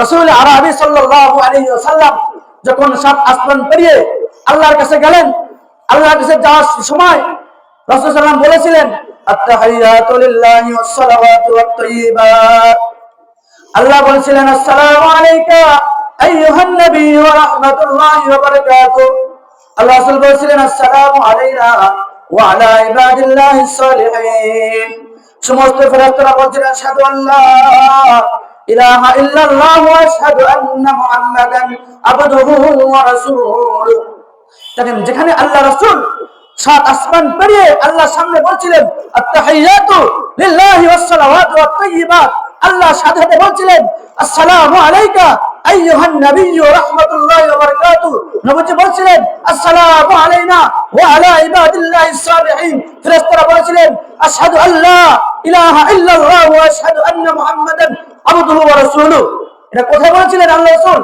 রাসূল আরবি সাল্লাল্লাহু আলাইহি ওয়াসাল্লাম যখন সাত আসমান পেরিয়ে আল্লাহর কাছে গেলেন, আল্লাহর কাছে যাওয়ার সময় রাসূল সাল্লাল্লাহু আলাইহি ওয়াসাল্লাম বলেছিলেন, আত-তাহিয়াতু লিল্লাহি ওয়াস-সালাওয়াতু ওয়াত-তাইয়্যিবাত। আল্লাহ বলেছিলেন, আসসালামু আলাইকা আইয়ুহান নবী ওয়া রাহমাতুল্লাহি ওয়া বারাকাতুহু। আল্লাহ রাসূল বলেছিলেন, আসসালামু আলাইনা ওয়া আলা ইবাদিল্লাহিস সালিহিন। সমস্ত ফেরেশতারা বলছিলেন, আশহাদু আল্লা ইলাহা ইল্লাল্লাহ ওয়া আশহাদু আন্না মুহাম্মাদান আবদুহু ওয়া রাসূলুহু। দেখেন, যেখানে আল্লাহ রাসূল সাত আসমান পেরিয়ে আল্লাহর সামনে বলছিলেন, আত-তাহিয়াতু লিল্লাহি ওয়াস-সালাওয়াতু ওয়াত-তাইয়্যিবাত, আল্লাহ সাথে সাথে বলছিলেন, আসসালামু আলাইকা আইয়ুহান নবী ওয়া রাহমাতুল্লাহি ওয়া বারাকাতুহু। নবীজি বলছিলেন, আসসালামু আলাইনা ওয়া আলা ইবাদিল্লাহিস সালিহিন। ফেরেশতারা বলছিলেন, আশহাদু আল্লা ইলাহা ইল্লাল্লাহ ওয়া আশহাদু আন্না মুহাম্মাদান আবদুহু ওয়া রাসূলুহু। এটা কোথায় বলছিলেন আল্লাহ রাসূল?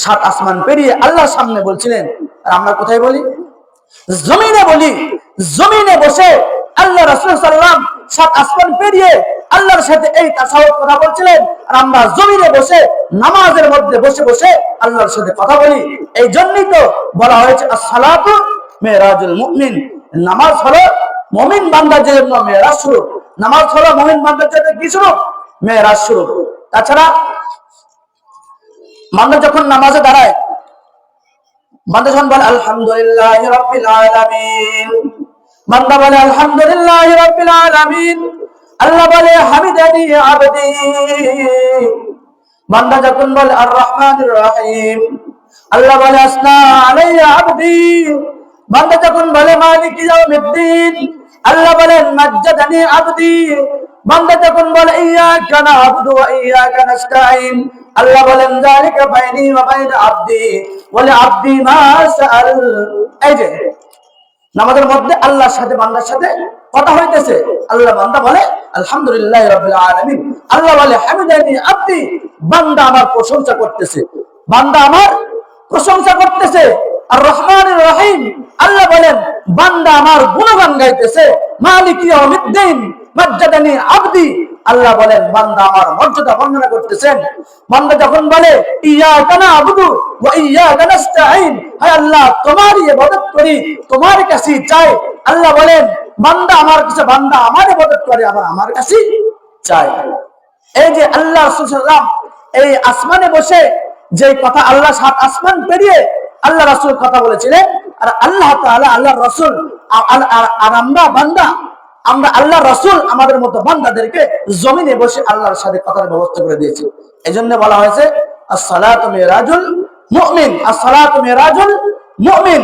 সাত আসমান পেরিয়ে আল্লাহর সামনে বলছিলেন। আর আমরা কোথায় বলি? জমিনে বলি। জমিনে বসে আল্লাহ রাসূল সাল্লাল্লাহু আলাইহি ওয়াসাল্লাম সাত আসমান পেরিয়ে আল্লাহর সাথে এই তাসাউফ কথা বলছিলেন, আর আমরা জমিনে বসে নামাজের মধ্যে বসে বসে আল্লাহর সাথে কথা বলি। এই জন্যই তো বলা হয়েছে as-সালাতু মিরাজুল মুমিন। নামাজ হলো মুমিন বান্দার জন্য মেরাজ শুরু। নামাজ হলো মুমিন বান্দার জন্য কি শুরু? মেরাজ শুরু। তাছাড়া বান্দা যখন নামাজে দাঁড়ায়, বান্দা যখন বলে আলহামদুলিল্লাহি রাব্বিল আলামিন, বান্দা বলে আলহামদুলিল্লাহি রাব্বিল আলামিন, আল্লাহ বলে হামিদানি আবদি। বান্দা যখন বলে আর রহমানির রহিম, আল্লাহ বলে আসনা আলাইয়া আবদি। বান্দা যখন বলে মালিকি ইয়াউমিদ্দিন, আল্লাহ বলেন মাজ্জাদানি আবদি। বান্দা যখন বলে ইয়্যাকা না'বুদু ওয়া ইয়্যাকা নাস্তাঈন, আল্লাহ বলেন যালিকা বাইনি ওয়া বাইনা আবদি ওয়া লিআবদি মা সাআল। এই যে নামাজের মধ্যে আল্লাহর সাথে বান্দার সাথে কথা হইতেছে। আল্লাহ বান্দা বলে আলহামদুলিল্লাহি রাব্বিল আলামিন, আল্লাহ বলে হামিদানি আবদি, বান্দা আমার প্রশংসা করতেছে, বান্দা আমার প্রশংসা করতেছে। আর রহমানির রহিম, আল্লাহ বলেন বান্দা আমার গুণগান গাইতেছে। মালিকি ইয়াউমিদ্দিন, মাজ্জাদানি আবদি, আল্লাহ বলেন বান্দা আমার মর্যাদা বর্ণনা করতেছেন। বান্দা যখন বলে ইয়্যাকা না'বুদু ওয়া ইয়্যাকা নাস্তাঈন, হে আল্লাহ তোমারই ইবাদত করি, তোমার কাছেই চাই, আল্লাহ বলেন বান্দা আমার কাছে, বান্দা আমার ইবাদত করে, আবার আমার কাছেই চাই। এই যে আল্লাহ রাসূল সাল্লাল্লাহু আলাইহি ওয়াসাল্লাম এই আসমানে বসে যে কথা, আল্লাহ সাত আসমান পেরিয়ে আল্লাহ রাসূল কথা বলেছিলেন, আর আল্লাহ তাআলা আল্লাহর রাসূল আর আমরা বান্দা, আমরা আল্লাহ রাসূল আমাদের মতো বান্দাদেরকে জমিনে বসে আল্লাহর সাথে কথার ব্যবস্থা করে দিয়েছে। এজন্য বলা হয়েছে as-salatu মিরাজুল মুমিন, as-salatu মিরাজুল মুমিন।